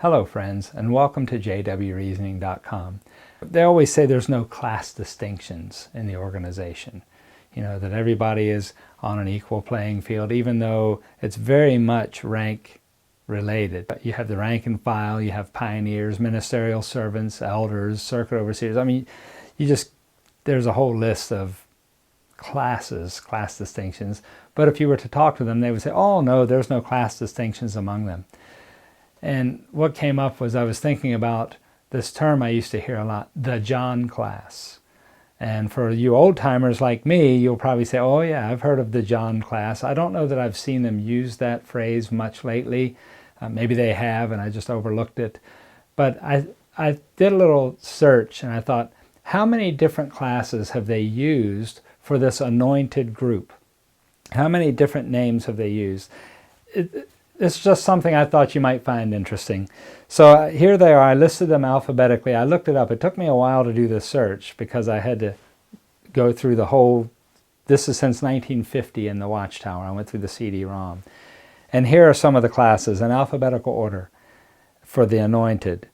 Hello friends, and welcome to jwreasoning.com. They always say there's no class distinctions in the organization. You know, that everybody is on an equal playing field, even though it's very much rank related. But you have the rank and file, you have pioneers, ministerial servants, elders, circuit overseers. I mean, there's a whole list of class distinctions. But if you were to talk to them, they would say, oh no, there's no class distinctions among them. And what came up was I was thinking about this term I used to hear a lot, the John class. And for you old-timers like me, you'll probably say, oh yeah, I've heard of the John class. I don't know that I've seen them use that phrase much lately. Maybe they have and I just overlooked it. But I did a little search and I thought, how many different classes have they used for this anointed group? How many different names have they used? It's just something I thought you might find interesting. So here they are. I listed them alphabetically. I looked it up. It took me a while to do the search because I had to go through the whole, this is since 1950 in the Watchtower. I went through the CD-ROM. And here are some of the classes in alphabetical order for the anointed.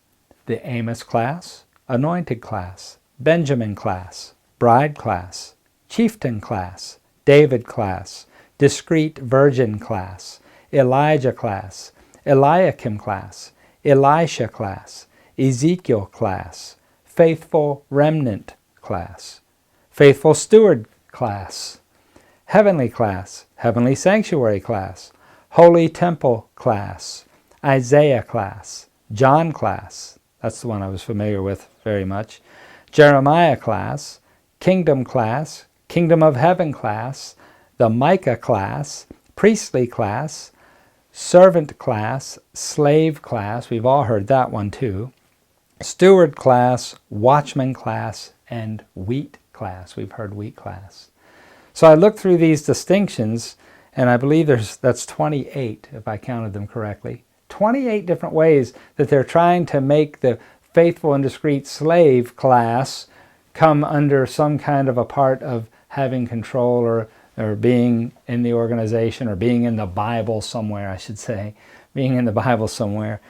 The Amos class, anointed class, Benjamin class, bride class, chieftain class, David class, discreet virgin class, Elijah class, Eliakim class, Elisha class, Ezekiel class, faithful remnant class, faithful steward class, heavenly sanctuary class, holy temple class, Isaiah class, John class, that's the one I was familiar with very much, Jeremiah class, kingdom of heaven class, the Micah class, priestly class, servant class, slave class, we've all heard that one too, steward class, watchman class, and wheat class. We've heard wheat class. So I looked through these distinctions, and I believe that's 28, if I counted them correctly. 28 different ways that they're trying to make the faithful and discreet slave class come under some kind of a part of having control or being in the organization, or being in the Bible somewhere, I should say, being in the Bible somewhere.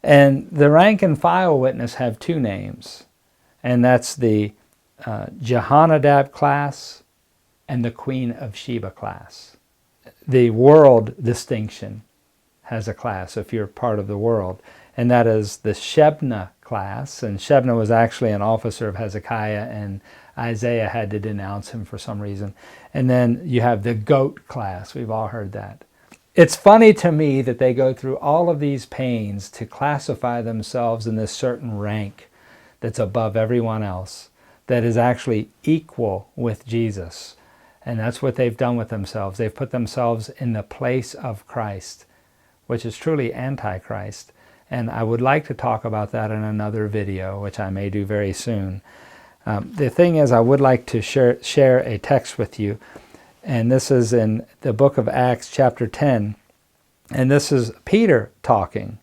And the rank and file witness have two names, and that's the Jehonadab class and the Queen of Sheba class. The world distinction has a class if you're part of the world, and that is the Shebna class. And Shebna was actually an officer of Hezekiah, and Isaiah had to denounce him for some reason. And then you have the goat class. We've all heard that. It's funny to me that they go through all of these pains to classify themselves in this certain rank that's above everyone else, that is actually equal with Jesus. And that's what they've done with themselves. They've put themselves in the place of Christ, which is truly antichrist. And I would like to talk about that in another video, which I may do very soon. The thing is, I would like to share a text with you, and this is in the book of Acts chapter 10, and this is Peter talking.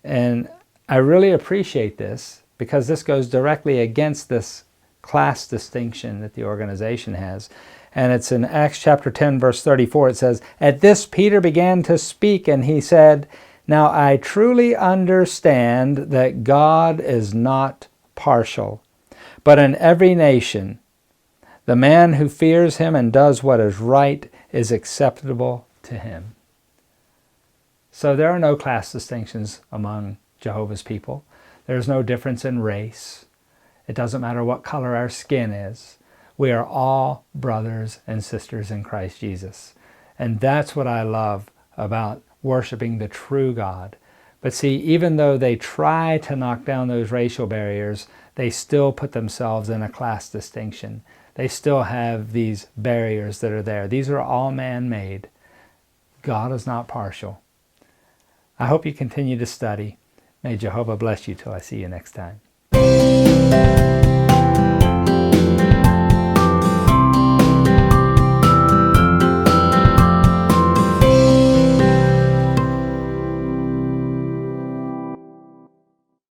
And I really appreciate this because this goes directly against this class distinction that the organization has. And it's in Acts chapter 10 verse 34. It says, "At this Peter began to speak, and he said, 'Now I truly understand that God is not partial, but in every nation, the man who fears him and does what is right is acceptable to him.'" So there are no class distinctions among Jehovah's people. There's no difference in race. It doesn't matter what color our skin is. We are all brothers and sisters in Christ Jesus. And that's what I love about worshiping the true God. But see, even though they try to knock down those racial barriers, they still put themselves in a class distinction. They still have these barriers that are there. These are all man-made. God is not partial. I hope you continue to study. May Jehovah bless you till I see you next time.